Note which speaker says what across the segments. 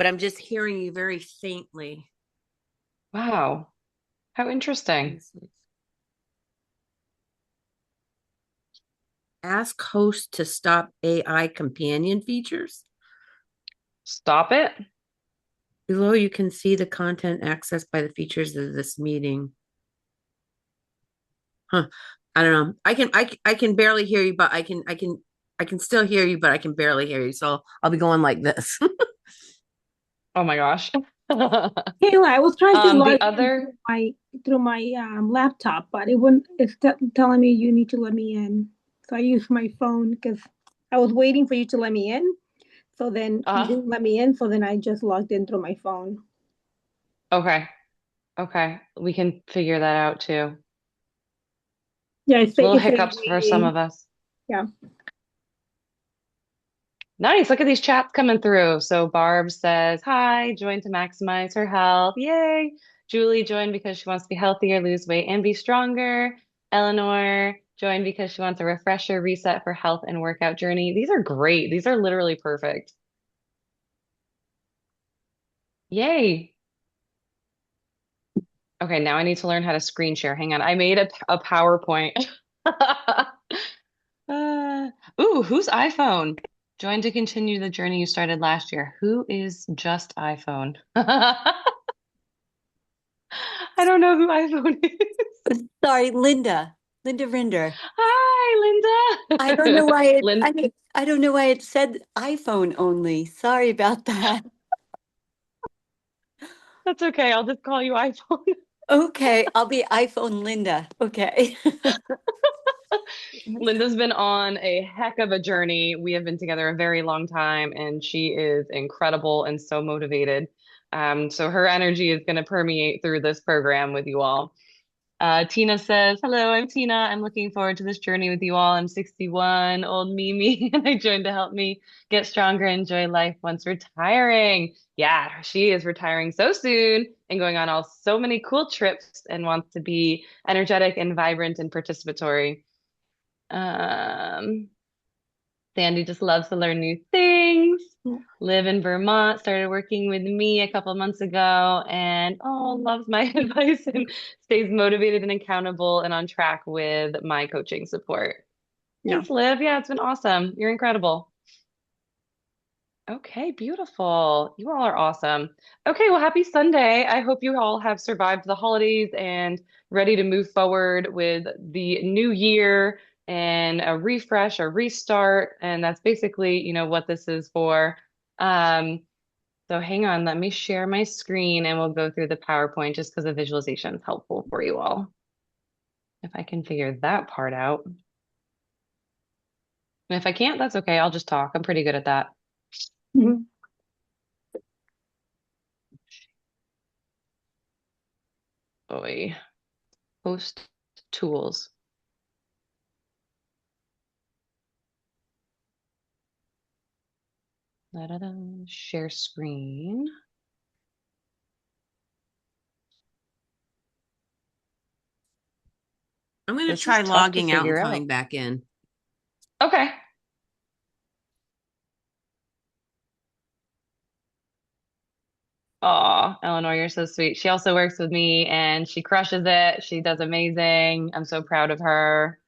Speaker 1: but I'm just hearing you very faintly.
Speaker 2: Wow. How interesting.
Speaker 1: Ask host to stop AI companion features.
Speaker 2: Stop it.
Speaker 1: Below, you can see the content accessed by the features of this meeting. Huh. I don't know. I can barely hear you, but I can still hear you, but I can barely hear you. So I'll be going like this.
Speaker 2: Oh my gosh.
Speaker 3: Kayla, I was trying to log
Speaker 2: The
Speaker 3: in
Speaker 2: other,
Speaker 3: through my laptop, but it wouldn't. It's telling me you need to let me in. So I used my phone because I was waiting for you to let me in. So then you
Speaker 2: uh,
Speaker 3: didn't let me in. So then I just logged in through my phone.
Speaker 2: okay. Okay. We can figure that out too.
Speaker 3: Yeah,
Speaker 2: Little
Speaker 3: it says
Speaker 2: hiccups for some
Speaker 3: waiting.
Speaker 2: of us.
Speaker 3: Yeah.
Speaker 2: Nice. Look at these chats coming through. So Barb says, hi, joined to maximize her health. Yay. Julie joined because she wants to be healthier, lose weight, and be stronger. Eleanor joined because she wants a refresher reset for health and workout journey. These are great. These are literally perfect. Yay. Okay, now I need to learn how to screen share. Hang on. I made a PowerPoint. Who's iPhone? Join to continue the journey you started last year. Who is just iPhone? I don't know who iPhone is.
Speaker 4: Sorry, Linda. Linda Rinder.
Speaker 2: Hi,
Speaker 4: I don't know
Speaker 2: Linda.
Speaker 4: why it
Speaker 2: Lynn,
Speaker 4: I don't know why it said iPhone only. Sorry about that.
Speaker 2: that's okay. I'll just call you iPhone.
Speaker 4: Okay, I'll be iPhone Linda. Okay.
Speaker 2: Linda's been on a heck of a journey. We have been together a very long time, and she is incredible and so motivated. So her energy is going to permeate through this program with you all. Tina says, hello, I'm Tina. I'm looking forward to this journey with you all. I'm 61, old Mimi, and I joined to help me get stronger and enjoy life once retiring. Yeah, she is retiring so soon and going on all so many cool trips and wants to be energetic and vibrant and participatory. Um, Sandy just loves to learn new things. Live in Vermont, started working with me a couple months ago, and loves my advice and stays motivated and accountable and on track with my coaching support.
Speaker 3: Yeah.
Speaker 2: Thanks, Liv. Yeah, it's been awesome. You're incredible. Okay, beautiful. You all are awesome. Okay, well, happy Sunday. I hope you all have survived the holidays and ready to move forward with the new year and a refresh, a restart. And that's basically, what this is for. Um, so hang on, let me share my screen and we'll go through the PowerPoint just because the visualization is helpful for you all. If I can figure that part out. And if I can't, that's okay. I'll just talk. I'm pretty good at that.
Speaker 3: Mhm.
Speaker 2: Boy, host tools. Da-da-da. Share screen.
Speaker 1: I'm going to
Speaker 2: This is
Speaker 1: try
Speaker 2: tough to
Speaker 1: logging out and
Speaker 2: figure out.
Speaker 1: coming back in.
Speaker 2: Okay. Aw, Eleanor, you're so sweet. She also works with me and she crushes it. She does amazing. I'm so proud of her.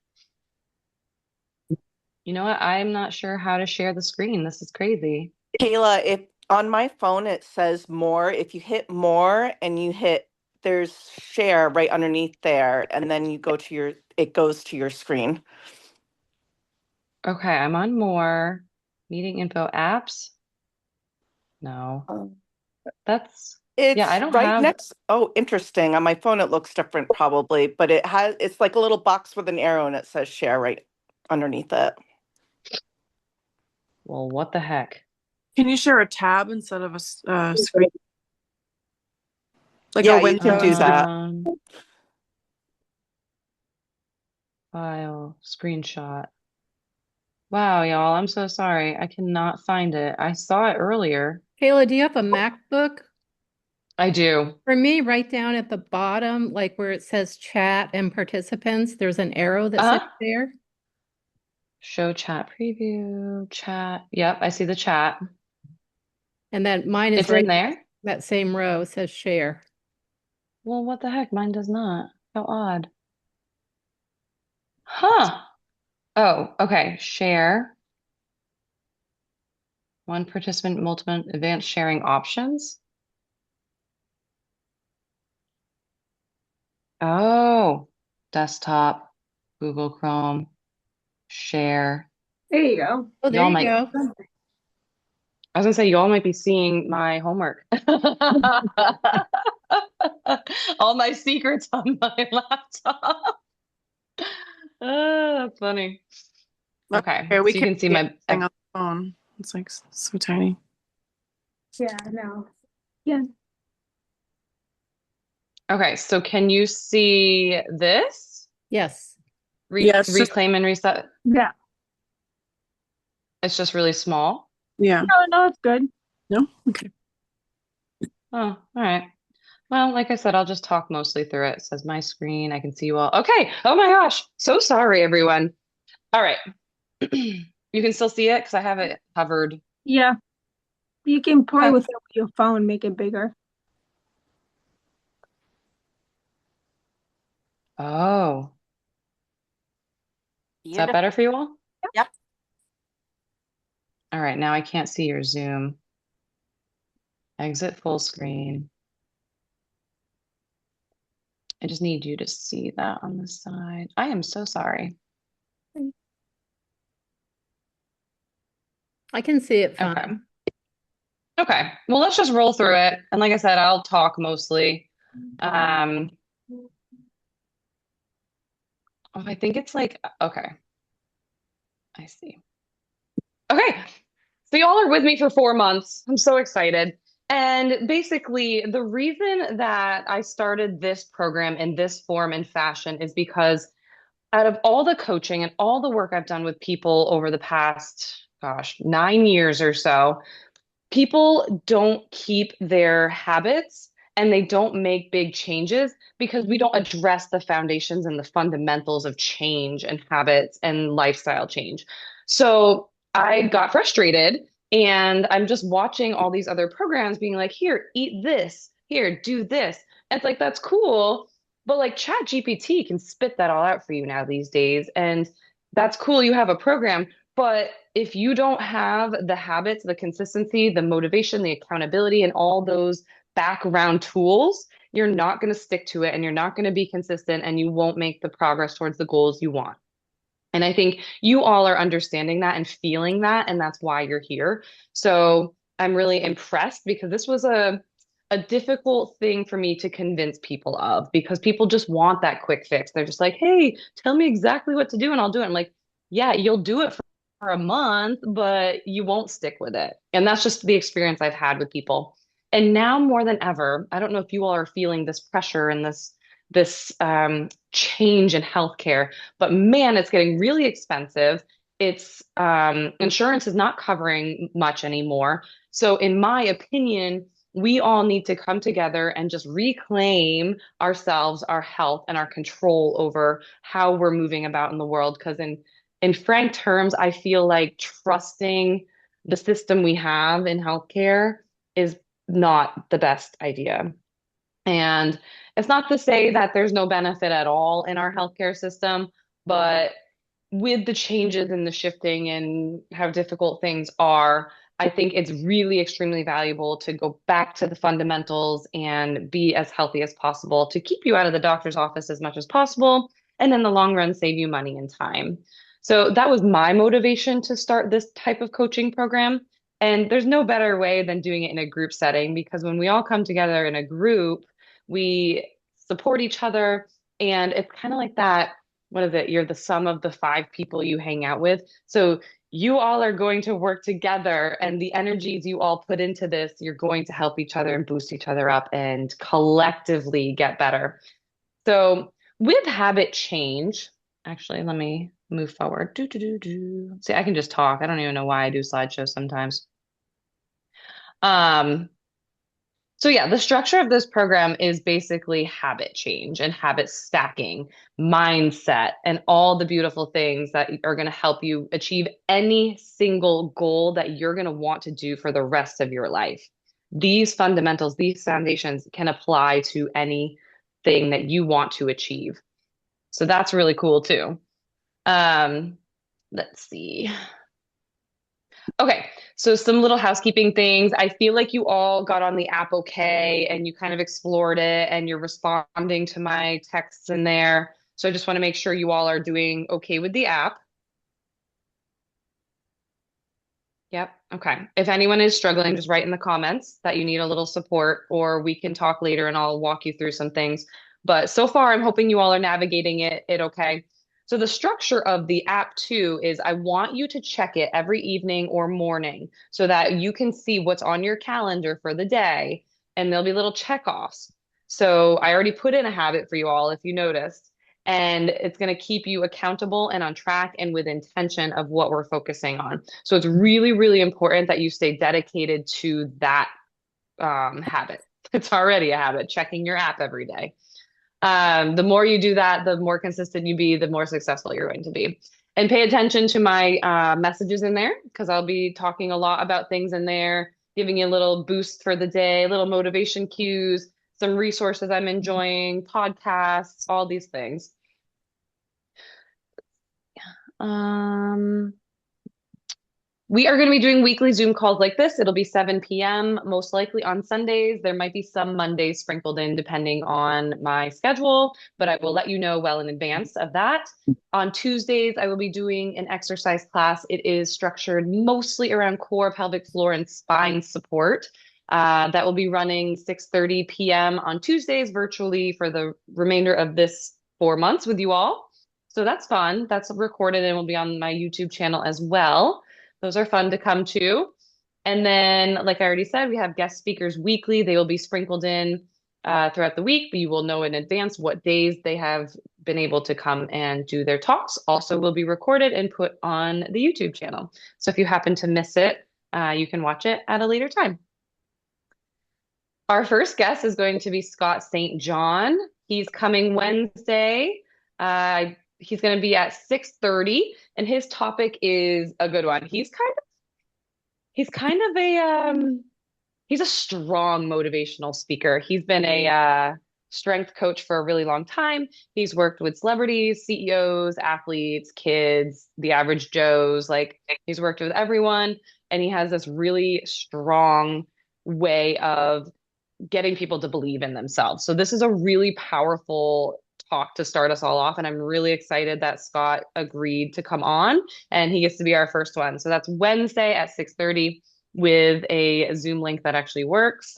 Speaker 2: You know what? I'm not sure how to share the screen. This is crazy.
Speaker 5: Kayla, if on my phone it says more, if you hit more and you hit there's share right underneath there, and then you go to it goes to your screen.
Speaker 2: Okay, I'm on more. Meeting info apps. No,
Speaker 5: Um,
Speaker 2: yeah, I
Speaker 5: It's
Speaker 2: don't
Speaker 5: right
Speaker 2: have,
Speaker 5: next. Oh, interesting. On my phone it looks different probably, but it's like a little box with an arrow and it says share right underneath it.
Speaker 2: well, what the heck?
Speaker 6: Can you share a tab instead of a screen? Like a
Speaker 5: Yeah, you can
Speaker 6: window
Speaker 5: do
Speaker 6: instead of.
Speaker 5: that.
Speaker 2: File, screenshot. Wow, y'all, I'm so sorry. I cannot find it. I saw it earlier.
Speaker 7: Kayla, do you have a MacBook?
Speaker 2: I do.
Speaker 7: For me, right down at the bottom, like where it says chat and participants, there's an arrow that sits
Speaker 2: Uh-huh.
Speaker 7: there.
Speaker 2: Show chat preview, chat. Yep, I see the chat.
Speaker 7: And then mine is
Speaker 2: It's in
Speaker 7: right,
Speaker 2: there?
Speaker 7: that same row says share.
Speaker 2: Well, what the heck? Mine does not. How odd. Huh. Oh, okay. Share. One participant, multiple advanced sharing options. Oh, desktop, Google Chrome, share.
Speaker 3: There you go.
Speaker 7: Oh, there
Speaker 2: Y'all
Speaker 7: you
Speaker 2: might,
Speaker 7: go.
Speaker 2: I was gonna say, y'all might be seeing my homework. All my secrets on my laptop. Oh, that's funny. Okay,
Speaker 6: Okay, we
Speaker 2: so you
Speaker 6: can't
Speaker 2: can see
Speaker 6: see
Speaker 2: my,
Speaker 6: anything on the phone. It's like so tiny.
Speaker 3: Yeah, no. Yeah.
Speaker 2: okay, so can you see this?
Speaker 7: Yes.
Speaker 6: Yeah, it's just
Speaker 2: Reclaim and reset.
Speaker 3: Yeah.
Speaker 2: It's just really small.
Speaker 6: yeah.
Speaker 3: No, no, it's good.
Speaker 6: No? Okay.
Speaker 2: Oh, all right. Well, like I said, I'll just talk mostly through it. It says my screen. I can see you all. Okay. Oh my gosh. So sorry, everyone. All right. You can still see it because I have it covered.
Speaker 3: Yeah. You can play
Speaker 2: Okay.
Speaker 3: with it with your phone, make it bigger.
Speaker 2: Oh, is that
Speaker 5: Beautiful.
Speaker 2: better for you all?
Speaker 5: Yep.
Speaker 2: All right. Now I can't see your Zoom. Exit full screen. I just need you to see that on the side. I am so sorry.
Speaker 7: I can see it
Speaker 2: Okay.
Speaker 7: fine.
Speaker 2: Okay. Well, let's just roll through it. And like I said, I'll talk mostly. Oh, I think it's like, okay. I see. Okay. So y'all are with me for 4 months. I'm so excited. And basically, the reason that I started this program in this form and fashion is because out of all the coaching and all the work I've done with people over the past, gosh, 9 years or so, people don't keep their habits and they don't make big changes because we don't address the foundations and the fundamentals of change and habits and lifestyle change. So I got frustrated and I'm just watching all these other programs being like, here, eat this, here, do this. And it's like, that's cool. But like Chat GPT can spit that all out for you now these days. And that's cool. You have a program, but if you don't have the habits, the consistency, the motivation, the accountability, and all those background tools, you're not going to stick to it and you're not going to be consistent and you won't make the progress towards the goals you want. And I think you all are understanding that and feeling that, and that's why you're here. So I'm really impressed because this was a difficult thing for me to convince people of because people just want that quick fix. They're just like, hey, tell me exactly what to do and I'll do it. I'm like, yeah, you'll do it for a month, but you won't stick with it. And that's just the experience I've had with people. And now more than ever, I don't know if you all are feeling this pressure and this change in healthcare, but man, it's getting really expensive. It's insurance is not covering much anymore. So, in my opinion, we all need to come together and just reclaim ourselves, our health, and our control over how we're moving about in the world. Because in frank terms, I feel like trusting the system we have in healthcare is not the best idea. And it's not to say that there's no benefit at all in our healthcare system, but with the changes and the shifting and how difficult things are, I think it's really extremely valuable to go back to the fundamentals and be as healthy as possible to keep you out of the doctor's office as much as possible, and in the long run, save you money and time. So that was my motivation to start this type of coaching program. And there's no better way than doing it in a group setting because when we all come together in a group, we support each other. And it's kind of like that. What is it? You're the sum of the 5 people you hang out with. So you all are going to work together, and the energies you all put into this, you're going to help each other and boost each other up and collectively get better. So, with habit change, actually, let me move forward. See, I can just talk. I don't even know why I do slideshows sometimes. Um, So yeah, the structure of this program is basically habit change and habit stacking, mindset, and all the beautiful things that are going to help you achieve any single goal that you're going to want to do for the rest of your life. These fundamentals, these foundations can apply to anything that you want to achieve. So that's really cool too. Um, let's see. Okay, so some little housekeeping things. I feel like you all got on the app okay and you kind of explored it and you're responding to my texts in there. So I just want to make sure you all are doing okay with the app. Yep. Okay. If anyone is struggling, just write in the comments that you need a little support, or we can talk later and I'll walk you through some things. But so far, I'm hoping you all are navigating it okay. So the structure of the app too is I want you to check it every evening or morning so that you can see what's on your calendar for the day, and there'll be little check-offs. So I already put in a habit for you all, if you noticed, and it's going to keep you accountable and on track and with intention of what we're focusing on. So it's really, really important that you stay dedicated to that habit. It's already a habit, checking your app every day. The more you do that, the more consistent you be, the more successful you're going to be. And pay attention to my messages in there, because I'll be talking a lot about things in there, giving you a little boost for the day, little motivation cues, some resources I'm enjoying, podcasts, all these things. We are going to be doing weekly Zoom calls like this. It'll be 7 p.m., most likely on Sundays. There might be some Mondays sprinkled in depending on my schedule, but I will let you know well in advance of that. On Tuesdays, I will be doing an exercise class. It is structured mostly around core, pelvic floor, and spine support. That will be running 6:30 p.m. on Tuesdays virtually for the remainder of this 4 months with you all. So that's fun. That's recorded and will be on my YouTube channel as well. Those are fun to come to. And then, like I already said, we have guest speakers weekly. They will be sprinkled in throughout the week, but you will know in advance what days they have been able to come and do their talks. Also will be recorded and put on the YouTube channel. So if you happen to miss it, you can watch it at a later time. Our first guest is going to be Scott St. John. He's coming Wednesday. He's going to be at 6:30, and his topic is a good one. He's a strong motivational speaker. He's been a strength coach for a really long time. He's worked with celebrities, CEOs, athletes, kids, the average Joes. Like, he's worked with everyone, and he has this really strong way of getting people to believe in themselves. So this is a really powerful talk to start us all off. And I'm really excited that Scott agreed to come on, and he gets to be our first one. So that's Wednesday at 6:30 with a Zoom link that actually works.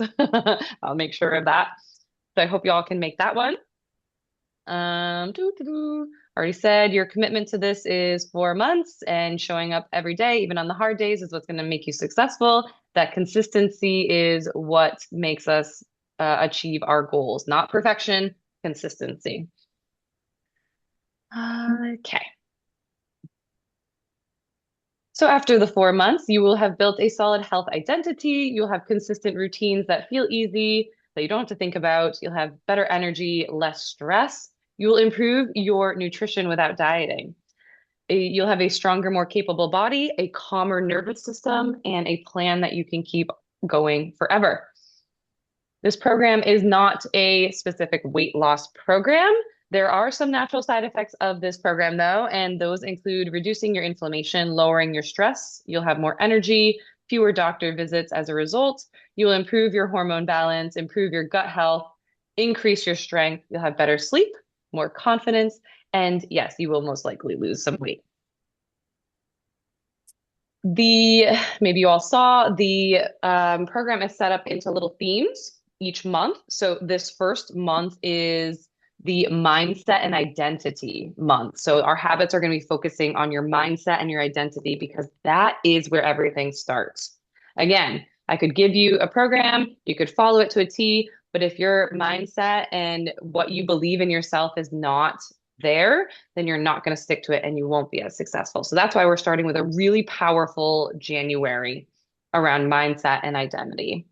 Speaker 2: I'll make sure of that. So I hope y'all can make that one. Already said your commitment to this is 4 months, and showing up every day, even on the hard days, is what's going to make you successful. That consistency is what makes us achieve our goals, not perfection, consistency. Okay. So after the 4 months, you will have built a solid health identity. You'll have consistent routines that feel easy, that you don't have to think about. You'll have better energy, less stress. You will improve your nutrition without dieting. You'll have a stronger, more capable body, a calmer nervous system, and a plan that you can keep going forever. This program is not a specific weight loss program. There are some natural side effects of this program, though, and those include reducing your inflammation, lowering your stress. You'll have more energy, fewer doctor visits as a result. You'll improve your hormone balance, improve your gut health, increase your strength. You'll have better sleep, more confidence, and yes, you will most likely lose some weight. Maybe you all saw the program is set up into little themes each month. So this first month is the mindset and identity month. So our habits are going to be focusing on your mindset and your identity, because that is where everything starts. Again, I could give you a program, you could follow it to a T, but if your mindset and what you believe in yourself is not there, then you're not going to stick to it and you won't be as successful. So that's why we're starting with a really powerful January around mindset and identity.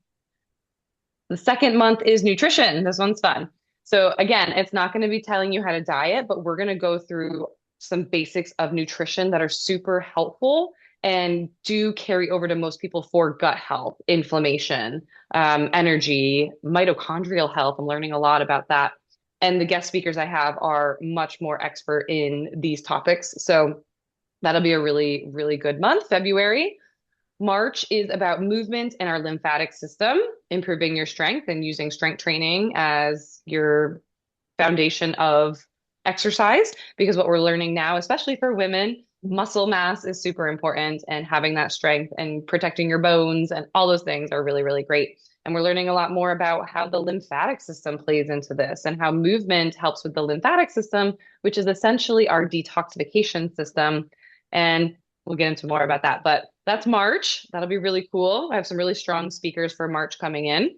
Speaker 2: The second month is nutrition. This one's fun. So again, it's not going to be telling you how to diet, but we're going to go through some basics of nutrition that are super helpful and do carry over to most people for gut health, inflammation, energy, mitochondrial health. I'm learning a lot about that. And the guest speakers I have are much more expert in these topics. So that'll be a really, really good month. February. March is about movement and our lymphatic system, improving your strength and using strength training as your foundation of exercise. Because what we're learning now, especially for women, muscle mass is super important, and having that strength and protecting your bones and all those things are really, really great. And we're learning a lot more about how the lymphatic system plays into this and how movement helps with the lymphatic system, which is essentially our detoxification system. And we'll get into more about that, but that's March. That'll be really cool. I have some really strong speakers for March coming in.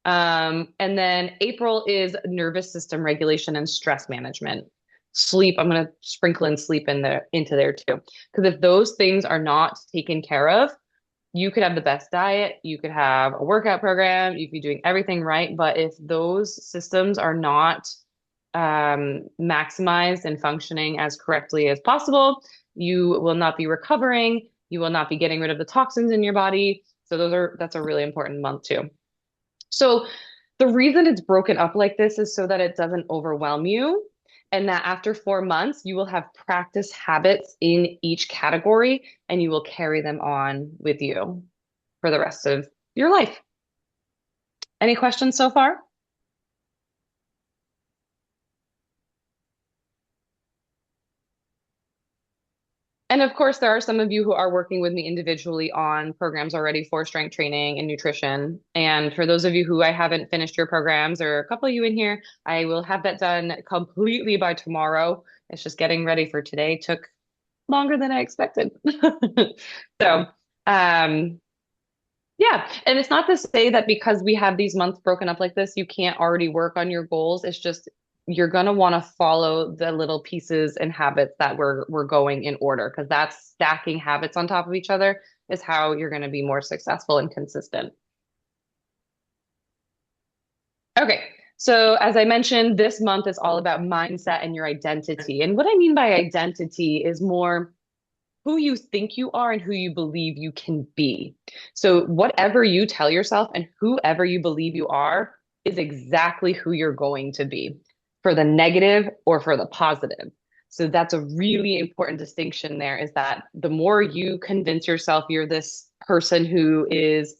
Speaker 2: And then April is nervous system regulation and stress management. Sleep, I'm going to sprinkle in sleep into there too. Because if those things are not taken care of, you could have the best diet, you could have a workout program, you could be doing everything right. But if those systems are not maximized and functioning as correctly as possible, you will not be recovering. You will not be getting rid of the toxins in your body. So that's a really important month too. So the reason it's broken up like this is so that it doesn't overwhelm you, and that after 4 months, you will have practice habits in each category and you will carry them on with you for the rest of your life. Any questions so far? And of course, there are some of you who are working with me individually on programs already for strength training and nutrition. And for those of you who I haven't finished your programs, or a couple of you in here, I will have that done completely by tomorrow. It's just getting ready for today took longer than I expected. So, yeah. And it's not to say that because we have these months broken up like this, you can't already work on your goals. It's just you're going to want to follow the little pieces and habits that we're going in order, because that's stacking habits on top of each other is how you're going to be more successful and consistent. Okay. So as I mentioned, this month is all about mindset and your identity. And what I mean by identity is more who you think you are and who you believe you can be. So whatever you tell yourself and whoever you believe you are is exactly who you're going to be, for the negative or for the positive. So that's a really important distinction there, is that the more you convince yourself you're this person who is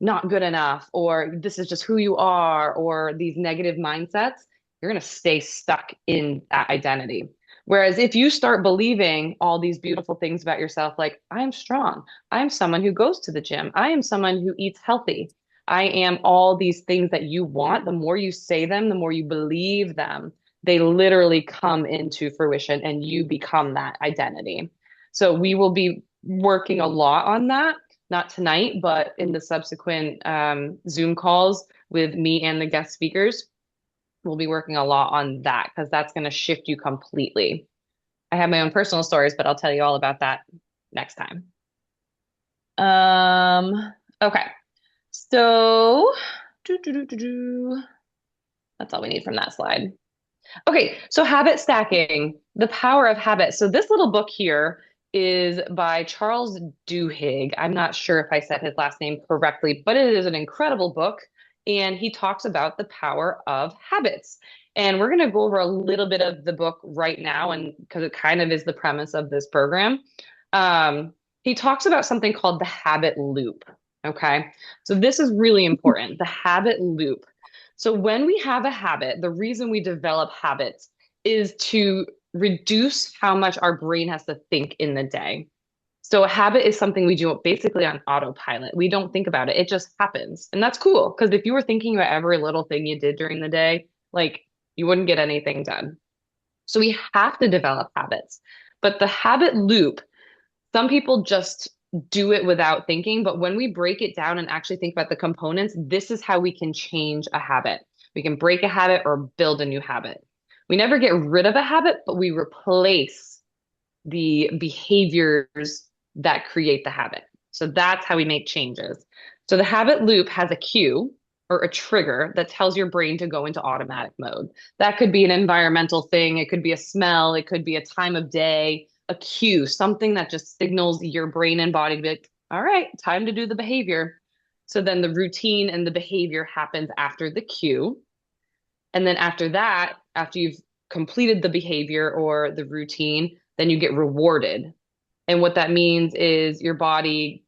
Speaker 2: not good enough, or this is just who you are, or these negative mindsets, you're going to stay stuck in that identity. Whereas if you start believing all these beautiful things about yourself, like I'm strong, I'm someone who goes to the gym, I am someone who eats healthy, I am all these things that you want, the more you say them, the more you believe them, they literally come into fruition and you become that identity. So we will be working a lot on that, not tonight, but in the subsequent Zoom calls with me and the guest speakers. We'll be working a lot on that, because that's going to shift you completely. I have my own personal stories, but I'll tell you all about that next time. Okay. So that's all we need from that slide. Okay, so habit stacking, the power of habit. So this little book here is by Charles Duhigg. I'm not sure if I said his last name correctly, but it is an incredible book. And he talks about the power of habits. And we're going to go over a little bit of the book right now, and because it kind of is the premise of this program. He talks about something called the habit loop. Okay, so this is really important, the habit loop. So when we have a habit, the reason we develop habits is to reduce how much our brain has to think in the day. So a habit is something we do basically on autopilot. We don't think about it. It just happens. And that's cool, because if you were thinking about every little thing you did during the day, like you wouldn't get anything done. So we have to develop habits. But the habit loop, some people just do it without thinking. But when we break it down and actually think about the components, this is how we can change a habit. We can break a habit or build a new habit. We never get rid of a habit, but we replace the behaviors that create the habit. So that's how we make changes. So the habit loop has a cue. or a trigger that tells your brain to go into automatic mode. That could be an environmental thing, it could be a smell, it could be a time of day, a cue, something that just signals your brain and body to be like, all right, time to do the behavior. So then the routine and the behavior happens after the cue. And then after that, after you've completed the behavior or the routine, then you get rewarded. And what that means is your body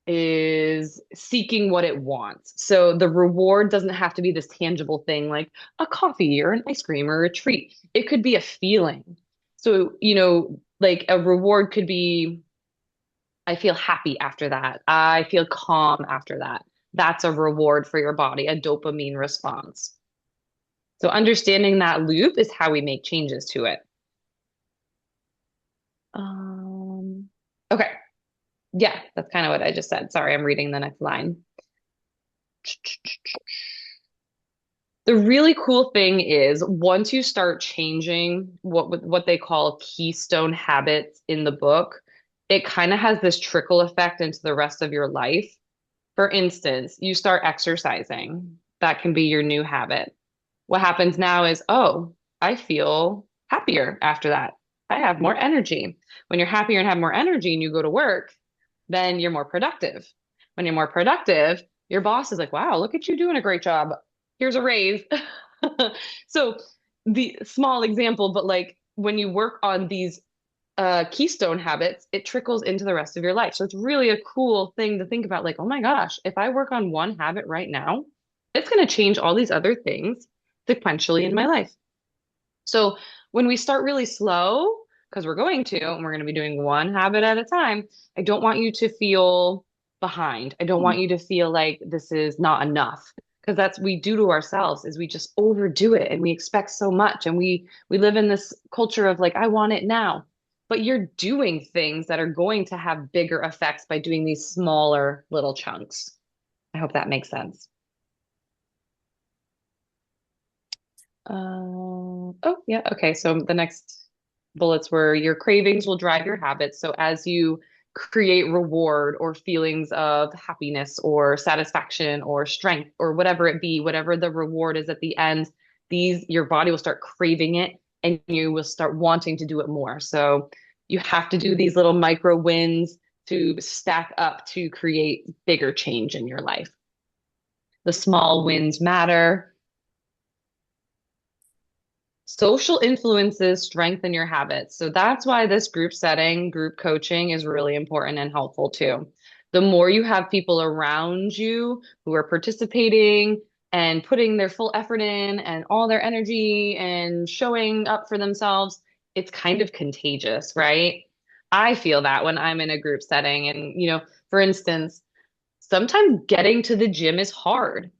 Speaker 2: is seeking what it wants. So the reward doesn't have to be this tangible thing like a coffee or an ice cream or a treat. It could be a feeling. So, like a reward could be, I feel happy after that. I feel calm after that. That's a reward for your body, a dopamine response. So understanding that loop is how we make changes to it. Okay. Yeah, that's kind of what I just said. Sorry, I'm reading the next line. The really cool thing is once you start changing what they call keystone habits in the book, it kind of has this trickle effect into the rest of your life. For instance, you start exercising. That can be your new habit. What happens now is, oh, I feel happier after that. I have more energy. When you're happier and have more energy and you go to work, then you're more productive. When you're more productive, your boss is like, wow, look at you doing a great job. Here's a raise. So the small example, but like when you work on these keystone habits, it trickles into the rest of your life. So it's really a cool thing to think about, like, oh my gosh, if I work on one habit right now, it's going to change all these other things sequentially in my life. So when we start really slow, because we're going to, and we're going to be doing one habit at a time, I don't want you to feel behind. I don't want you to feel like this is not enough. Because that's we do to ourselves is we just overdo it and we expect so much. And we live in this culture of like, I want it now. But you're doing things that are going to have bigger effects by doing these smaller little chunks. I hope that makes sense. Oh, yeah. Okay. So the next bullets were your cravings will drive your habits. So as you create reward or feelings of happiness or satisfaction or strength or whatever it be, whatever the reward is at the end, your body will start craving it and you will start wanting to do it more. So you have to do these little micro wins to stack up to create bigger change in your life. The small wins matter. Social influences strengthen your habits. So that's why this group setting, group coaching is really important and helpful too. The more you have people around you who are participating and putting their full effort in and all their energy and showing up for themselves, it's kind of contagious, right? I feel that when I'm in a group setting and, for instance, sometimes getting to the gym is hard,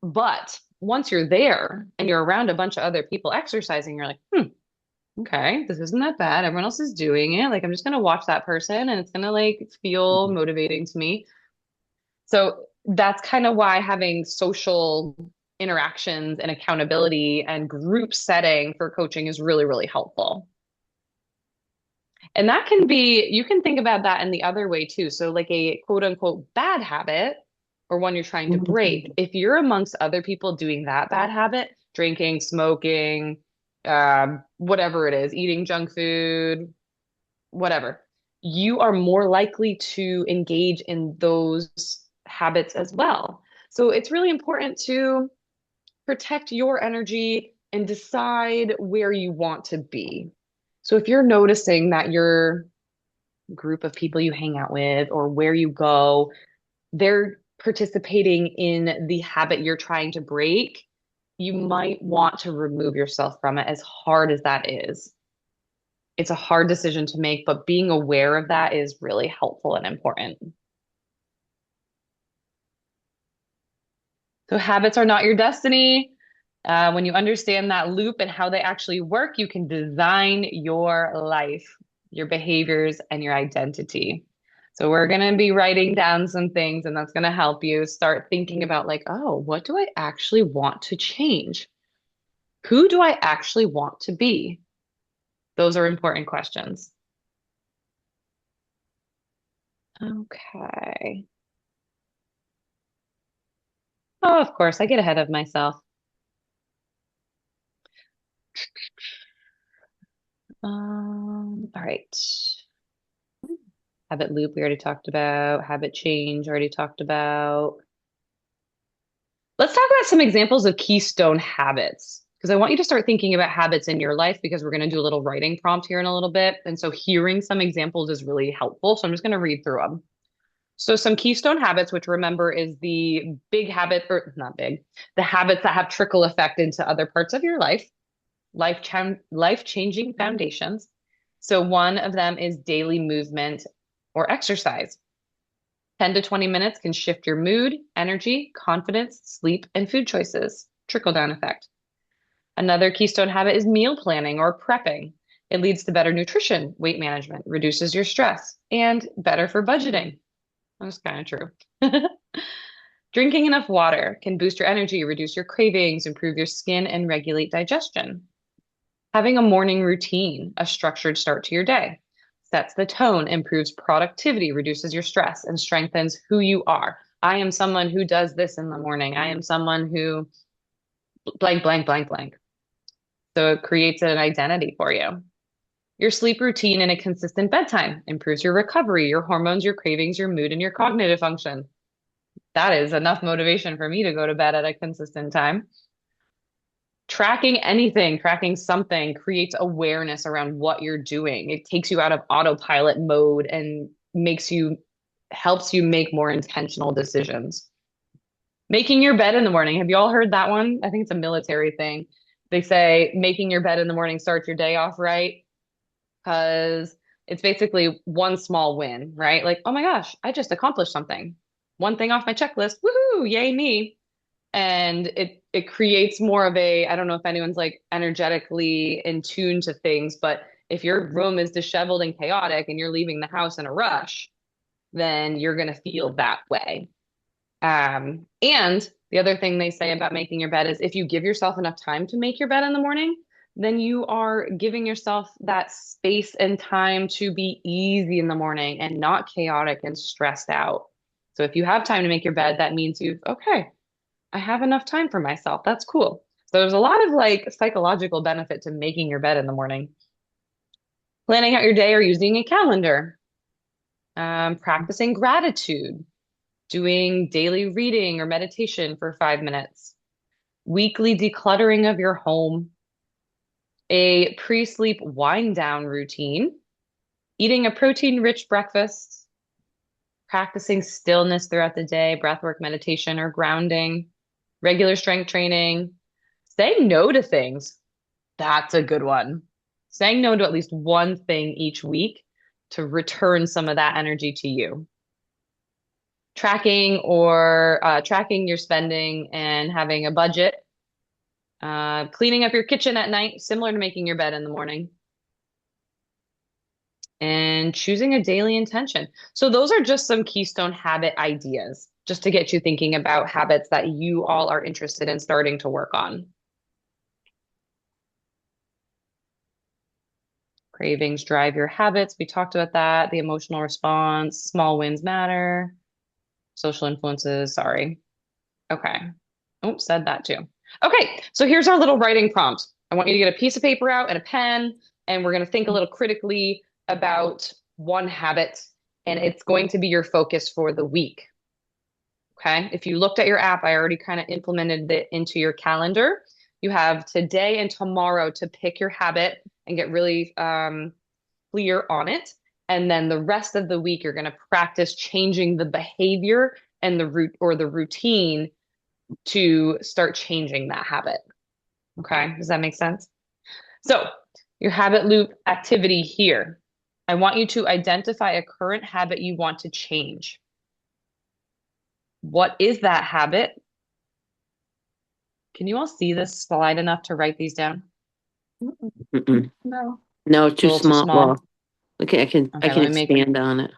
Speaker 2: but once you're there and you're around a bunch of other people exercising, you're like, okay, this isn't that bad. Everyone else is doing it. Like, I'm just going to watch that person and it's going to like feel motivating to me. So that's kind of why having social interactions and accountability and group setting for coaching is really, really helpful. And that can be, you can think about that in the other way too. So like a quote unquote bad habit or one you're trying to break, if you're amongst other people doing that bad habit, drinking, smoking, whatever it is, eating junk food, whatever, you are more likely to engage in those habits as well. So it's really important to protect your energy and decide where you want to be. So if you're noticing that your group of people you hang out with or where you go, they're participating in the habit you're trying to break, you might want to remove yourself from it, as hard as that is. It's a hard decision to make, but being aware of that is really helpful and important. So habits are not your destiny. When you understand that loop and how they actually work, you can design your life, your behaviors, and your identity. So we're going to be writing down some things, and that's going to help you start thinking about like, oh, what do I actually want to change? Who do I actually want to be? Those are important questions. Okay. Oh, of course, I get ahead of myself. All right. Habit loop, we already talked about. Habit change, already talked about. Let's talk about some examples of keystone habits because I want you to start thinking about habits in your life because we're going to do a little writing prompt here in a little bit. And so hearing some examples is really helpful. So I'm just going to read through them. So some keystone habits, which remember is the big habit, or not big, the habits that have trickle effect into other parts of your life, life-changing foundations. So one of them is daily movement or exercise. 10 to 20 minutes can shift your mood, energy, confidence, sleep, and food choices. Trickle down effect. Another keystone habit is meal planning or prepping. It leads to better nutrition, weight management, reduces your stress, and better for budgeting. That's kind of true. Drinking enough water can boost your energy, reduce your cravings, improve your skin, and regulate digestion. Having a morning routine, a structured start to your day, sets the tone, improves productivity, reduces your stress, and strengthens who you are. I am someone who does this in the morning. I am someone who blank, blank, blank, blank. So it creates an identity for you. Your sleep routine and a consistent bedtime improves your recovery, your hormones, your cravings, your mood, and your cognitive function. That is enough motivation for me to go to bed at a consistent time. Tracking anything, tracking something creates awareness around what you're doing. It takes you out of autopilot mode and helps you make more intentional decisions. Making your bed in the morning. Have you all heard that one? I think it's a military thing. They say making your bed in the morning starts your day off right because it's basically one small win, right? Like, oh my gosh, I just accomplished something. One thing off my checklist. Woohoo, yay me. And it creates more of a, I don't know if anyone's like energetically in tune to things, but if your room is disheveled and chaotic and you're leaving the house in a rush, then you're going to feel that way. And the other thing they say about making your bed is if you give yourself enough time to make your bed in the morning, then you are giving yourself that space and time to be easy in the morning and not chaotic and stressed out. So if you have time to make your bed, that means okay, I have enough time for myself. That's cool. So there's a lot of like psychological benefit to making your bed in the morning. Planning out your day or using a calendar. Practicing gratitude. Doing daily reading or meditation for 5 minutes. Weekly decluttering of your home. A pre-sleep wind down routine. Eating a protein-rich breakfast. Practicing stillness throughout the day, breathwork, meditation, or grounding. Regular strength training, saying no to things. That's a good one. Saying no to at least one thing each week to return some of that energy to you. Tracking your spending and having a budget. Cleaning up your kitchen at night, similar to making your bed in the morning. And choosing a daily intention. So those are just some keystone habit ideas, just to get you thinking about habits that you all are interested in starting to work on. Cravings drive your habits. We talked about that. The emotional response, small wins matter. Social influences, sorry. Okay. Oh, said that too. Okay, so here's our little writing prompt. I want you to get a piece of paper out and a pen, and we're going to think a little critically about one habit, and it's going to be your focus for the week. Okay, if you looked at your app, I already kind of implemented it into your calendar. You have today and tomorrow to pick your habit and get really clear on it. And then the rest of the week, you're going to practice changing the behavior and the routine to start changing that habit. Okay, does that make sense? So your habit loop activity here. I want you to identify a current habit you want to change. What is that habit? Can you all see this slide enough to write these down?
Speaker 1: Mm-mm.
Speaker 3: No.
Speaker 1: No,
Speaker 2: A
Speaker 1: too
Speaker 2: little too
Speaker 1: small.
Speaker 2: small.
Speaker 1: Well, okay, I can
Speaker 2: Okay, let me make it.
Speaker 1: expand on it.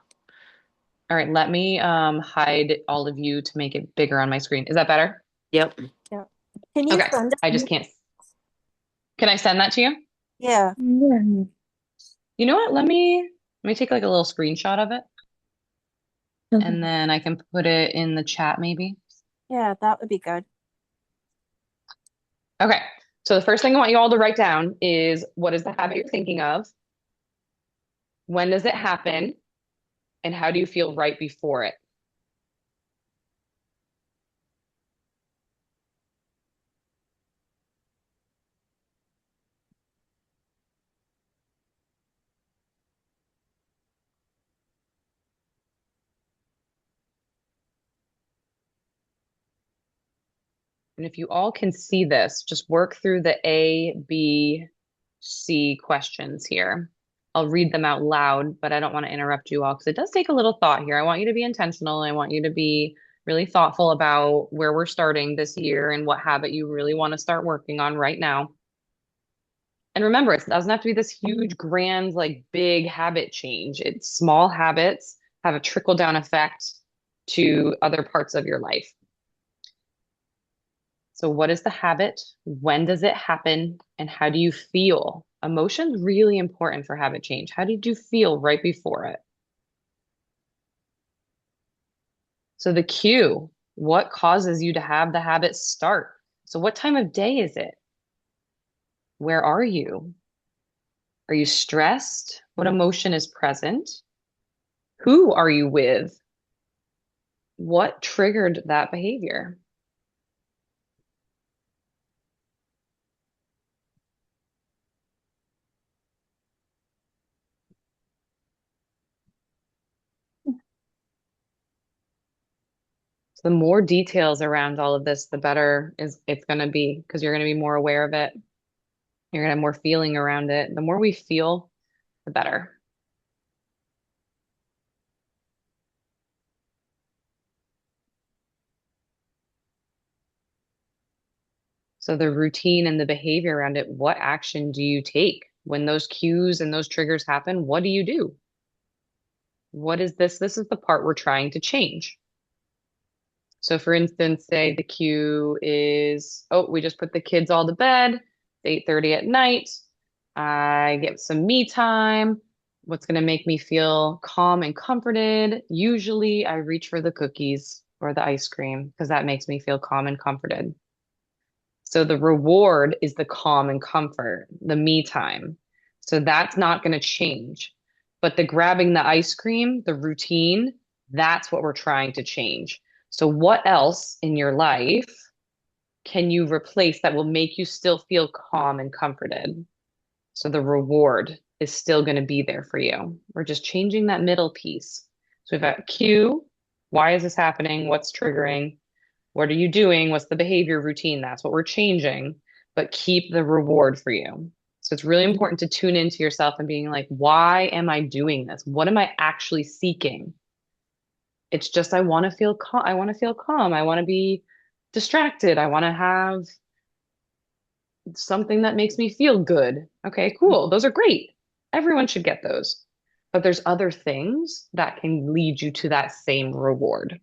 Speaker 2: All right, let me hide all of you to make it bigger on my screen. Is that better?
Speaker 1: Yep.
Speaker 8: Can you
Speaker 2: Okay,
Speaker 8: send it?
Speaker 2: I just can't. Can I send that to you?
Speaker 8: Yeah.
Speaker 3: Yeah.
Speaker 2: You know what? Let me take like a little screenshot of it, and then I can put it in the chat maybe.
Speaker 8: Yeah, that would be good.
Speaker 2: Okay. So the first thing I want you all to write down is, what is the habit you're thinking of? When does it happen? And how do you feel right before it? And if you all can see this, just work through the A, B, C questions here. I'll read them out loud, but I don't want to interrupt you all because it does take a little thought here. I want you to be intentional. I want you to be really thoughtful about where we're starting this year and what habit you really want to start working on right now. And remember, it doesn't have to be this huge, grand, like big habit change. It's small habits have a trickle down effect to other parts of your life. So, what is the habit? When does it happen? And how do you feel? Emotion's really important for habit change. How did you feel right before it? So, the cue, what causes you to have the habit start? So, what time of day is it? Where are you? Are you stressed? What emotion is present? Who are you with? What triggered that behavior? So the more details around all of this, the better is it's going to be, because you're going to be more aware of it. You're going to have more feeling around it. The more we feel, the better. So the routine and the behavior around it, what action do you take when those cues and those triggers happen? What do you do? What is this? This is the part we're trying to change. So for instance, say the cue is, oh, we just put the kids all to bed, it's 8:30 at night. I get some me time. What's going to make me feel calm and comforted? Usually I reach for the cookies or the ice cream because that makes me feel calm and comforted. So the reward is the calm and comfort, the me time. So that's not going to change. But the grabbing the ice cream, the routine, that's what we're trying to change. So what else in your life can you replace that will make you still feel calm and comforted? So the reward is still going to be there for you. We're just changing that middle piece. So we've got cue. Why is this happening? What's triggering? What are you doing? What's the behavior routine? That's what we're changing, but keep the reward for you. So it's really important to tune into yourself and being like, why am I doing this? What am I actually seeking? It's just I want to feel calm. I want to feel calm. I want to be distracted. I want to have something that makes me feel good. Okay, cool. Those are great. Everyone should get those. But there's other things that can lead you to that same reward.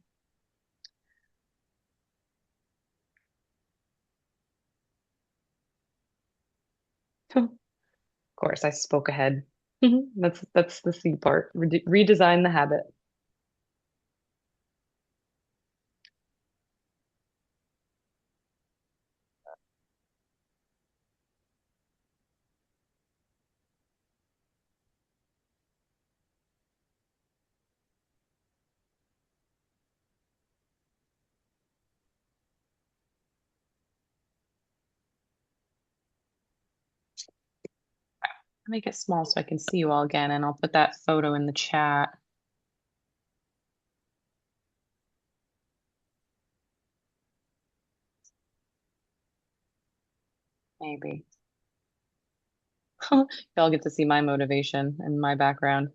Speaker 2: Of course, I spoke ahead. That's the C part. Redesign the habit. Make it small so I can see you all again, and I'll put that photo in the chat. Maybe. Y'all get to see my motivation and my background.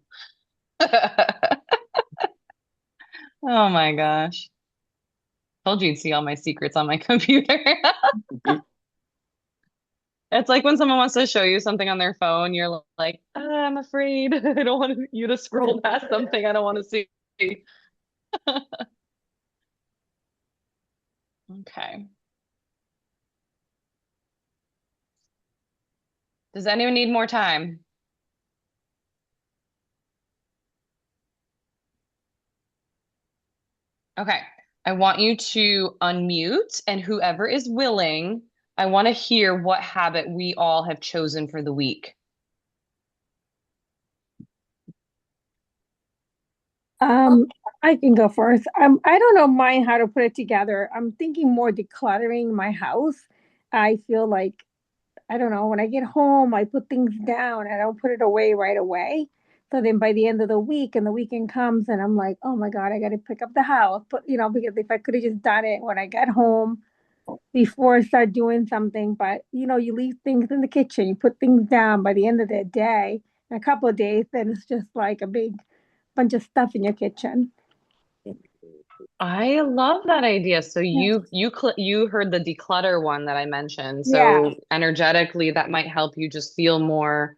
Speaker 2: Oh my gosh. Told you you'd see all my secrets on my computer. It's like when someone wants to show you something on their phone, you're like, "Ah, I'm afraid. I don't want you to scroll past something I don't want to see." Okay. Does anyone need more time? Okay. I want you to unmute, and whoever is willing, I want to hear what habit we all have chosen for the week.
Speaker 3: Um, I can go first. I don't know mine how to put it together. I'm thinking more decluttering my house. I feel like I don't know, when I get home, I put things down. I don't put it away right away. So then by the end of the week and the weekend comes and I'm like, oh my God, I got to pick up the house. But, because if I could have just done it when I got home before I start doing something, but, you leave things in the kitchen, you put things down by the end of the day, in a couple of days, then it's just like a big bunch of stuff in your kitchen.
Speaker 2: I love that idea. So
Speaker 3: Yeah.
Speaker 2: you heard the declutter one that I mentioned.
Speaker 3: Yeah.
Speaker 2: So energetically, that might help you just feel more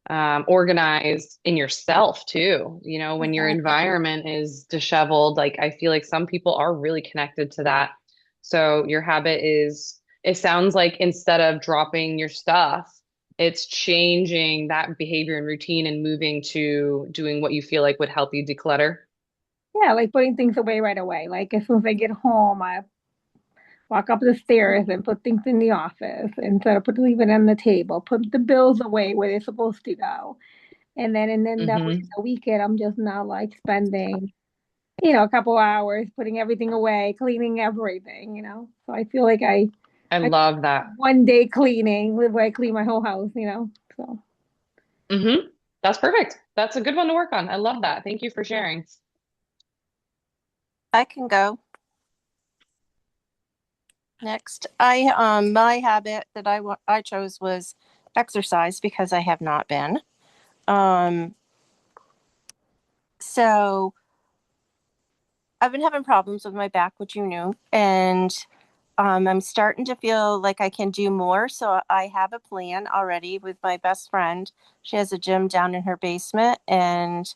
Speaker 2: organized in yourself too. When your
Speaker 3: Exactly.
Speaker 2: environment is disheveled, like I feel like some people are really connected to that. So your habit is, it sounds like instead of dropping your stuff, it's changing that behavior and routine and moving to doing what you feel like would help you declutter.
Speaker 3: Yeah, like putting things away right away. Like as soon as I get home, I walk up the stairs and put things in the office instead of leaving it on the table. Put the bills away where they're supposed to go. And then that way
Speaker 2: Hmm.
Speaker 3: the weekend I'm just not like spending, a couple hours putting everything away, cleaning everything. So I feel like
Speaker 2: I
Speaker 3: I
Speaker 2: love that.
Speaker 3: one day cleaning where I clean my whole house. So
Speaker 2: Hmm. That's perfect. That's a good one to work on. I love that. Thank you for sharing.
Speaker 8: I can go next. My habit that I chose was exercise because I have not been. Um so I've been having problems with my back, which you knew, and I'm starting to feel like I can do more. So I have a plan already with my best friend. She has a gym down in her basement, and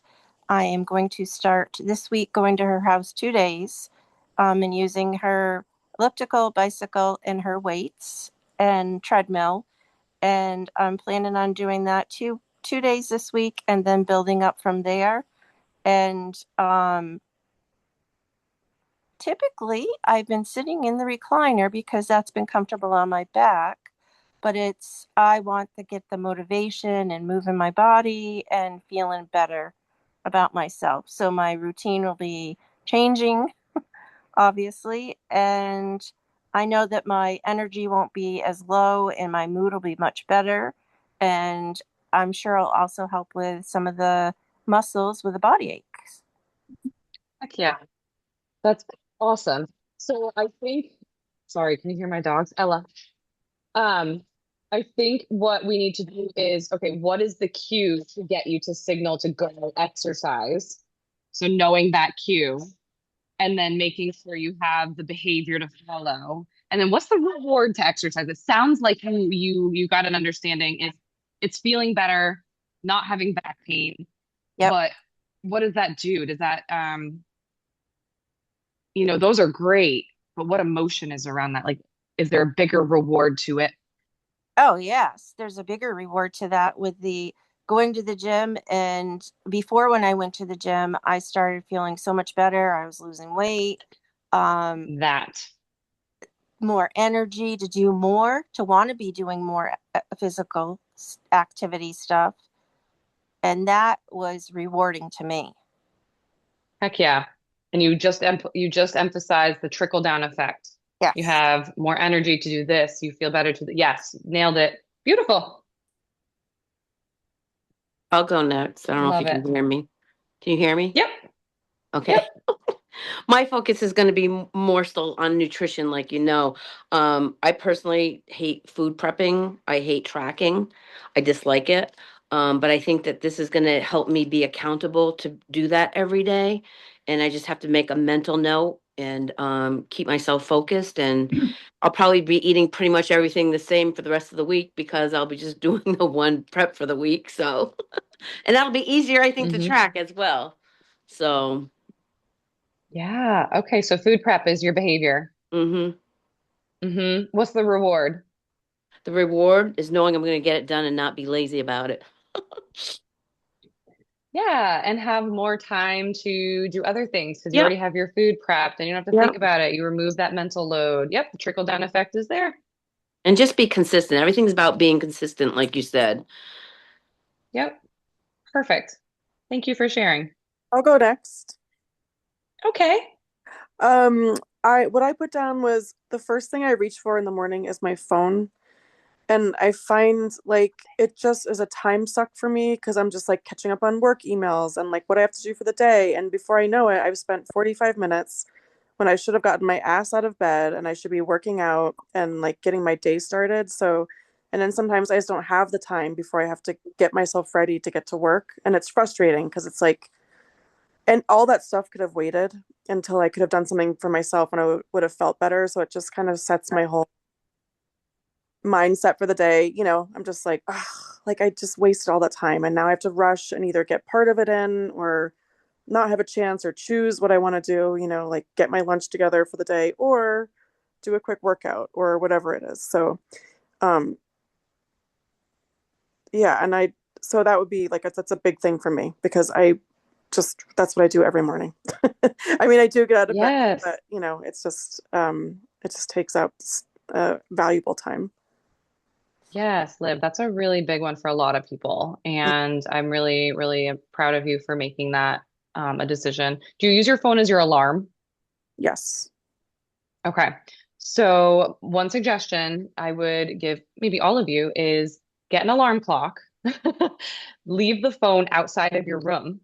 Speaker 8: I am going to start this week going to her house 2 days, and using her elliptical, bicycle, and her weights and treadmill. And I'm planning on doing that two days this week, and then building up from there. And typically, I've been sitting in the recliner because that's been comfortable on my back, but I want to get the motivation and moving my body and feeling better about myself. So my routine will be changing, obviously, and I know that my energy won't be as low and my mood will be much better. And I'm sure it'll also help with some of the muscles with the body aches.
Speaker 2: Heck yeah. That's awesome. So I think, sorry, can you hear my dogs? Ella. Um, I think what we need to do is, okay, what is the cue to get you to signal to go exercise? So knowing that cue and then making sure you have the behavior to follow. And then what's the reward to exercise? It sounds like you got an understanding. It's feeling better, not having back pain,
Speaker 8: Yep.
Speaker 2: but what does that do? Does that those are great, but what emotion is around that? Like, is there a bigger reward to it?
Speaker 8: Oh, yes. There's a bigger reward to that with the going to the gym. And before, when I went to the gym, I started feeling so much better. I was losing weight, um,
Speaker 2: That.
Speaker 8: more energy to do more, to want to be doing more physical activity stuff. And that was rewarding to me.
Speaker 2: Heck yeah. And you just emphasized the trickle down effect. You
Speaker 8: Yes.
Speaker 2: have more energy to do this, you feel better to yes, nailed it. Beautiful.
Speaker 1: I'll go next. I don't know if you
Speaker 2: Love it.
Speaker 1: can hear me. Can you hear me?
Speaker 2: Yep.
Speaker 1: Okay.
Speaker 2: Yep.
Speaker 1: My focus is going to be more still on nutrition, like I personally hate food prepping. I hate tracking. I dislike it. But I think that this is going to help me be accountable to do that every day. And I just have to make a mental note and keep myself focused. And I'll probably be eating pretty much everything the same for the rest of the week because I'll be just doing the one prep for the week. So, and that'll be easier, I think, to
Speaker 2: Hmm.
Speaker 1: track as well. So,
Speaker 2: Yeah. Okay. So food prep is your behavior.
Speaker 1: mm-hmm.
Speaker 2: What's the reward?
Speaker 1: The reward is knowing I'm going to get it done and not be lazy about it.
Speaker 2: Yeah, and have more time to do other things because you
Speaker 1: Yep.
Speaker 2: already have your food prepped and you don't have to
Speaker 1: Yep.
Speaker 2: think about it. You remove that mental load. Yep, the trickle down effect is there.
Speaker 1: And just be consistent. Everything's about being consistent, like you said.
Speaker 2: Yep, perfect. Thank you for sharing.
Speaker 6: I'll go next.
Speaker 2: Okay.
Speaker 6: Um, what I put down was the first thing I reach for in the morning is my phone. And I find like it just is a time suck for me because I'm just like catching up on work emails and like what I have to do for the day. And before I know it, I've spent 45 minutes when I should have gotten my ass out of bed and I should be working out and like getting my day started. So, and then sometimes I just don't have the time before I have to get myself ready to get to work. And it's frustrating because it's like, and all that stuff could have waited until I could have done something for myself and I would have felt better. So it just kind of sets my whole mindset for the day. I'm just like, ugh, like I just wasted all that time and now I have to rush and either get part of it in or not have a chance or choose what I want to do, like get my lunch together for the day or do a quick workout or whatever it is. So, um, yeah, and so that would be like, that's a big thing for me because that's what I do every morning. I mean, I do get out of bed,
Speaker 2: Yes.
Speaker 6: but it just takes up valuable time.
Speaker 2: Yes, Liv, that's a really big one for a lot of people. And I'm really, really proud of you for making that a decision. Do you use your phone as your alarm?
Speaker 6: Yes.
Speaker 2: Okay. So one suggestion I would give maybe all of you is get an alarm clock, leave the phone outside of your room.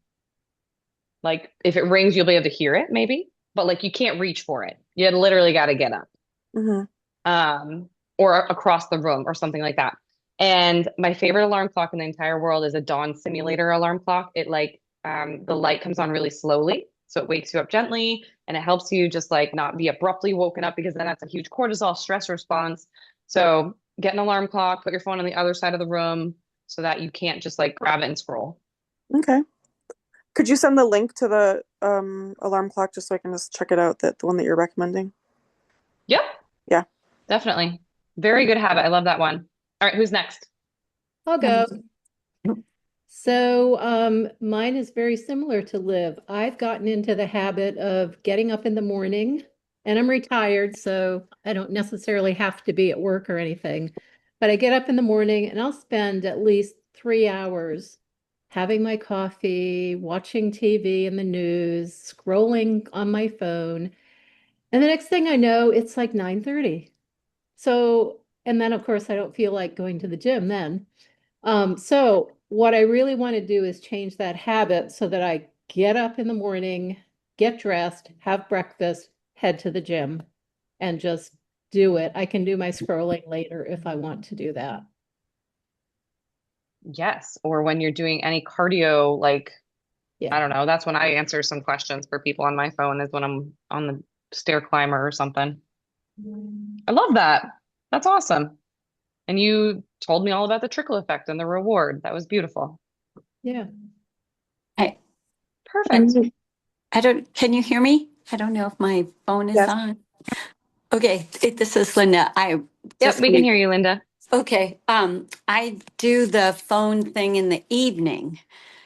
Speaker 2: Like if it rings, you'll be able to hear it maybe, but like you can't reach for it. You literally got to get up.
Speaker 6: Hmm.
Speaker 2: um, or across the room or something like that. And my favorite alarm clock in the entire world is a dawn simulator alarm clock. It like the light comes on really slowly, so it wakes you up gently and it helps you just like not be abruptly woken up because then that's a huge cortisol stress response. So get an alarm clock, put your phone on the other side of the room so that you can't just like grab it and scroll.
Speaker 6: Okay. Could you send the link to the alarm clock just so I can just check it out, the one that you're recommending?
Speaker 2: Yep,
Speaker 6: Yeah.
Speaker 2: definitely. Very good habit. I love that one. All right, who's next?
Speaker 7: I'll go. So, mine is very similar to Liv. I've gotten into the habit of getting up in the morning, and I'm retired, so I don't necessarily have to be at work or anything. But I get up in the morning and I'll spend at least 3 hours having my coffee, watching TV and the news, scrolling on my phone. And the next thing I know, it's like 9:30. So, and then of course I don't feel like going to the gym then. So what I really want to do is change that habit so that I get up in the morning, get dressed, have breakfast, head to the gym, and just do it. I can do my scrolling later if I want to do that.
Speaker 2: Yes, or when you're doing any cardio, like I
Speaker 7: Yeah.
Speaker 2: don't know. That's when I answer some questions for people on my phone is when I'm on the stair climber or something. I love that. That's awesome. And you told me all about the trickle effect and the reward. That was beautiful.
Speaker 7: Yeah.
Speaker 4: I,
Speaker 2: Perfect.
Speaker 4: and can you hear me? I don't know if my phone is
Speaker 6: Yes.
Speaker 4: on. Okay, this is Linda.
Speaker 2: Yep, we can hear you, Linda.
Speaker 4: Okay, I do the phone thing in the evening.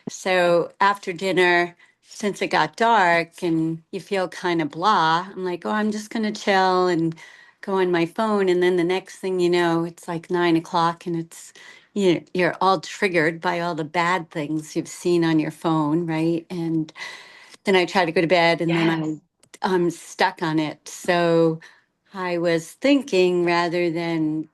Speaker 4: So after dinner, since it got dark and you feel kind of blah, I'm like, oh, I'm just gonna chill and go on my phone. And then the next thing you know, it's like 9 o'clock and you're all triggered by all the bad things you've seen on your phone, right? And then I try to go to bed and then
Speaker 2: Yes.
Speaker 4: I'm stuck on it. So I was thinking rather than,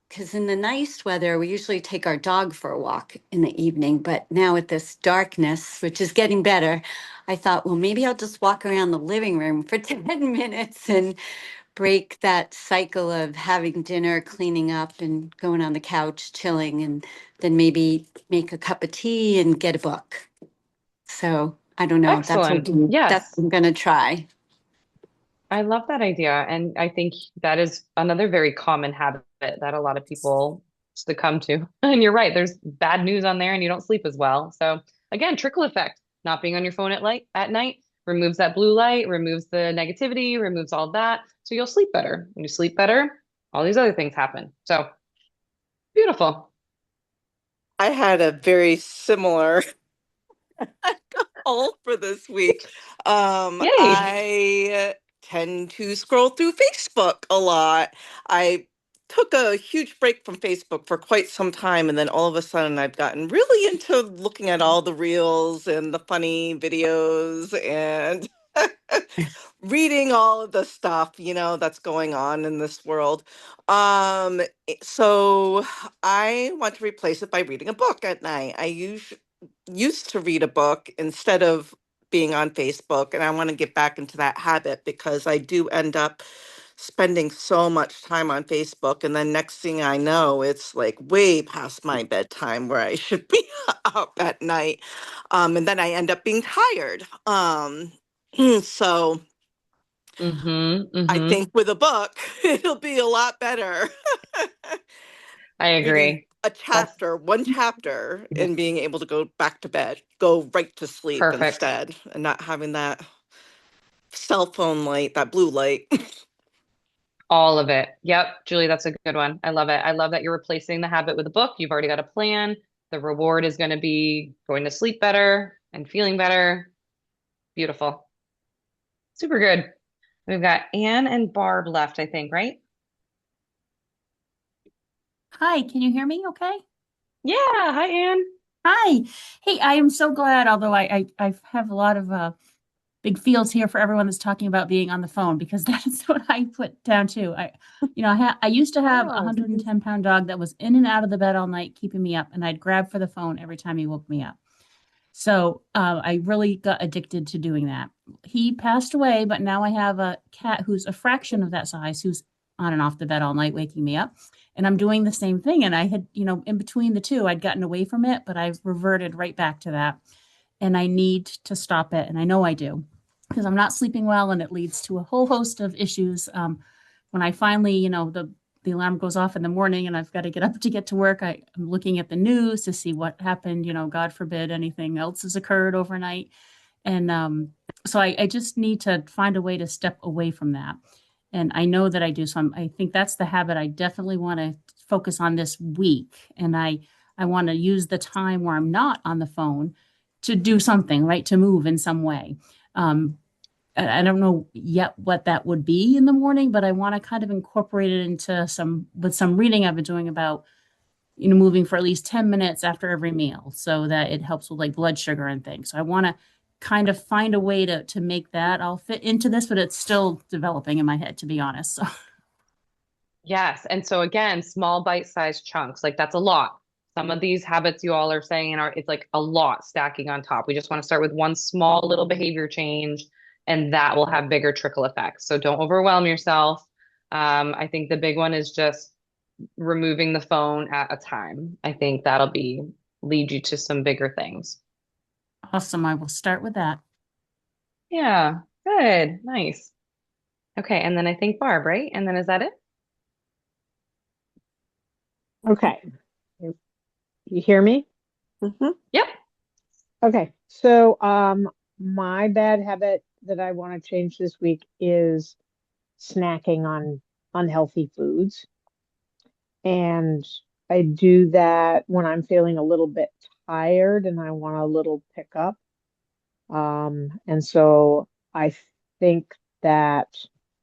Speaker 4: because in the nice weather, we usually take our dog for a walk in the evening. But now with this darkness, which is getting better, I thought, well, maybe I'll just walk around the living room for 10 minutes and break that cycle of having dinner, cleaning up, and going on the couch, chilling, and then maybe make a cup of tea and get a book. So I don't know.
Speaker 2: Excellent.
Speaker 4: That's
Speaker 2: Yes.
Speaker 4: what I'm gonna try.
Speaker 2: I love that idea. And I think that is another very common habit that a lot of people succumb to. And you're right, there's bad news on there and you don't sleep as well. So again, trickle effect, not being on your phone at night removes that blue light, removes the negativity, removes all that. So you'll sleep better. When you sleep better, all these other things happen. So beautiful.
Speaker 5: I had a very similar goal for this week.
Speaker 2: Yay.
Speaker 5: I tend to scroll through Facebook a lot. I took a huge break from Facebook for quite some time, and then all of a sudden I've gotten really into looking at all the reels and the funny videos and reading all of the stuff, that's going on in this world. So I want to replace it by reading a book at night. I used to read a book instead of being on Facebook, and I want to get back into that habit because I do end up spending so much time on Facebook, and then next thing I know, it's like way past my bedtime where I should be up at night. And then I end up being tired. So I think with a book, it'll be a lot better.
Speaker 2: I
Speaker 5: Reading
Speaker 2: agree.
Speaker 5: a chapter, one chapter,
Speaker 2: Yeah.
Speaker 5: and being able to go back to bed, go right to sleep
Speaker 2: Perfect.
Speaker 5: instead, and not having that cell phone light, that blue light.
Speaker 2: All of it. Yep, Julie, that's a good one. I love it. I love that you're replacing the habit with a book. You've already got a plan. The reward is going to be going to sleep better and feeling better. Beautiful. Super good. We've got Anne and Barb left, I think, right?
Speaker 9: Hi, can you hear me okay?
Speaker 2: Yeah. Hi, Anne.
Speaker 9: Hi. Hey, I am so glad, although I have a lot of big feels here for everyone that's talking about being on the phone because that is what I put down too. I used to have a
Speaker 6: Oh,
Speaker 9: 110-pound dog that was in and out of the bed all night, keeping me up, and I'd grab for the phone every time he woke me up. So I really got addicted to doing that. He passed away, but now I have a cat who's a fraction of that size, who's on and off the bed all night, waking me up. And I'm doing the same thing. And I had, in between the two, I'd gotten away from it, but I've reverted right back to that. And I need to stop it. And I know I do because I'm not sleeping well, and it leads to a whole host of issues. When I finally, the alarm goes off in the morning and I've got to get up to get to work, I'm looking at the news to see what happened. God forbid anything else has occurred overnight. And so I just need to find a way to step away from that. And I know that I do. So I think that's the habit I definitely want to focus on this week. And I want to use the time where I'm not on the phone to do something, right? To move in some way. I don't know yet what that would be in the morning, but I want to kind of incorporate it into some reading I've been doing about, moving for at least 10 minutes after every meal so that it helps with like blood sugar and things. So I want to kind of find a way to make that all fit into this, but it's still developing in my head, to be honest. So
Speaker 2: Yes. And so again, small bite-sized chunks, like that's a lot. Some of these habits you all are saying it's like a lot stacking on top. We just want to start with one small little behavior change, and that will have bigger trickle effects. So don't overwhelm yourself. I think the big one is just removing the phone at a time. I think that'll lead you to some bigger things.
Speaker 9: awesome. I will start with that.
Speaker 2: Yeah, good. Nice. Okay, and then I think Barb, right? And then is that it?
Speaker 10: Okay. You hear me?
Speaker 2: Yep.
Speaker 10: Okay. So, my bad habit that I want to change this week is snacking on unhealthy foods. And I do that when I'm feeling a little bit tired and I want a little pickup. And so I think that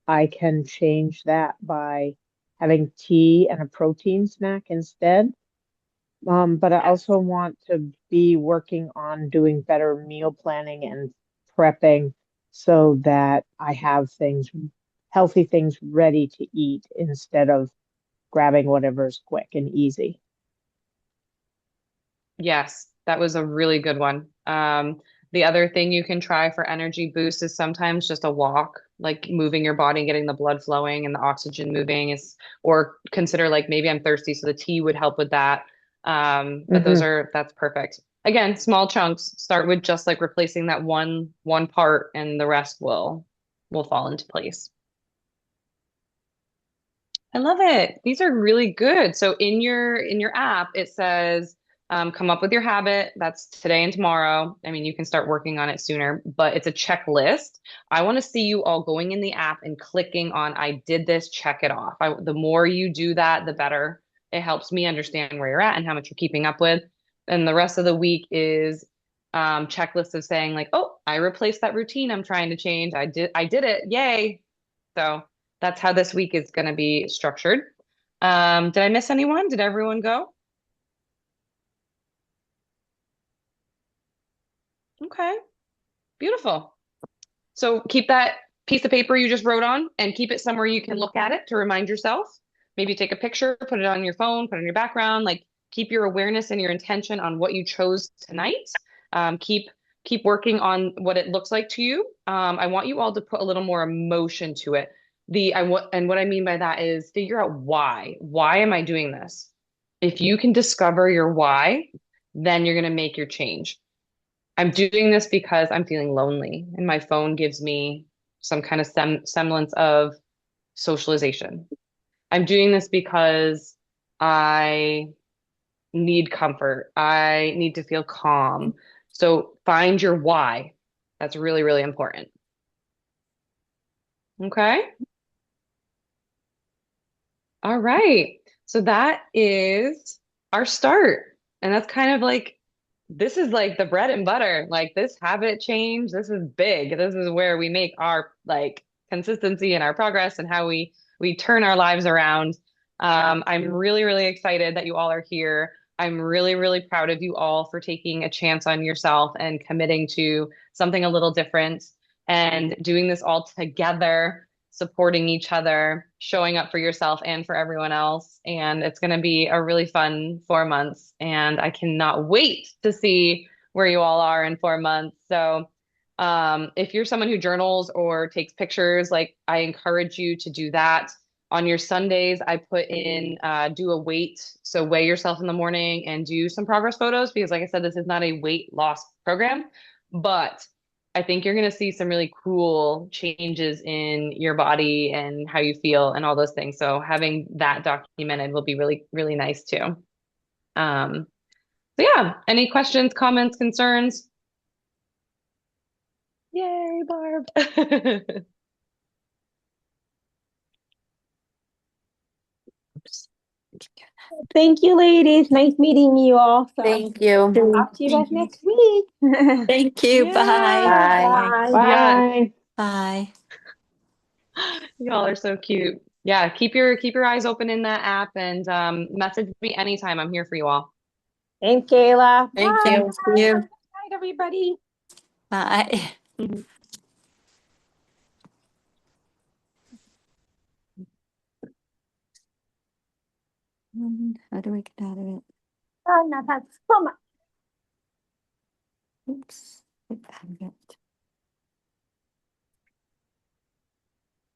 Speaker 10: I can change that by having tea and a protein snack instead. But I also want to be working on doing better meal planning and prepping so that I have healthy things ready to eat instead of grabbing whatever's quick and easy.
Speaker 2: Yes, that was a really good one. The other thing you can try for energy boost is sometimes just a walk, like moving your body and getting the blood flowing and the oxygen moving or consider like maybe I'm thirsty, so the tea would help with that. But that's perfect. Again, small chunks. Start with just like replacing that one part, and the rest will fall into place. I love it. These are really good. So in your app, it says come up with your habit. That's today and tomorrow. I mean, you can start working on it sooner, but it's a checklist. I want to see you all going in the app and clicking on I did this, check it off. The more you do that, the better. It helps me understand where you're at and how much you're keeping up with. And the rest of the week is checklist of saying like, oh, I replaced that routine I'm trying to change. I did it. Yay. So that's how this week is going to be structured. Did I miss anyone? Did everyone go? Okay, beautiful. So keep that piece of paper you just wrote on and keep it somewhere you can look at it to remind yourself. Maybe take a picture, put it on your phone, put it in your background, like keep your awareness and your intention on what you chose tonight. Keep working on what it looks like to you. I want you all to put a little more emotion to it. What I mean by that is figure out why. Why am I doing this? If you can discover your why, then you're going to make your change. I'm doing this because I'm feeling lonely, and my phone gives me some kind of semblance of socialization. I'm doing this because I need comfort. I need to feel calm. So find your why. That's really, really important. Okay. All right. So that is our start. And that's kind of like, this is like the bread and butter. Like this habit change, this is big. This is where we make our like consistency and our progress and how we turn our lives around. I'm really, really excited that you all are here. I'm really, really proud of you all for taking a chance on yourself and committing to something a little different and doing this all together, supporting each other, showing up for yourself and for everyone else. And it's going to be a really fun 4 months. And I cannot wait to see where you all are in 4 months. So, if you're someone who journals or takes pictures, like I encourage you to do that. On your Sundays, I put in do a weight. So weigh yourself in the morning and do some progress photos because, like I said, this is not a weight loss program, but I think you're going to see some really cool changes in your body and how you feel and all those things. So having that documented will be really, really nice too. Um, so yeah, any questions, comments, concerns? Yay, Barb.
Speaker 3: Thank you, ladies. Nice meeting you all. So
Speaker 1: Thank you.
Speaker 3: talk to you guys next week.
Speaker 4: Thank you. Bye.
Speaker 1: Bye.
Speaker 3: Bye.
Speaker 2: Yeah,
Speaker 10: Bye.
Speaker 4: Bye.
Speaker 2: y'all are so cute. Yeah, keep your eyes open in that app and message me anytime. I'm here for you all.
Speaker 3: Thanks, Kayla.
Speaker 1: Thank
Speaker 3: Bye.
Speaker 1: you.
Speaker 4: Thank you.
Speaker 3: Good night, everybody.
Speaker 4: Bye. How do I get out of it?
Speaker 3: Oh, no, that's so much.
Speaker 4: Oops. Get out of it.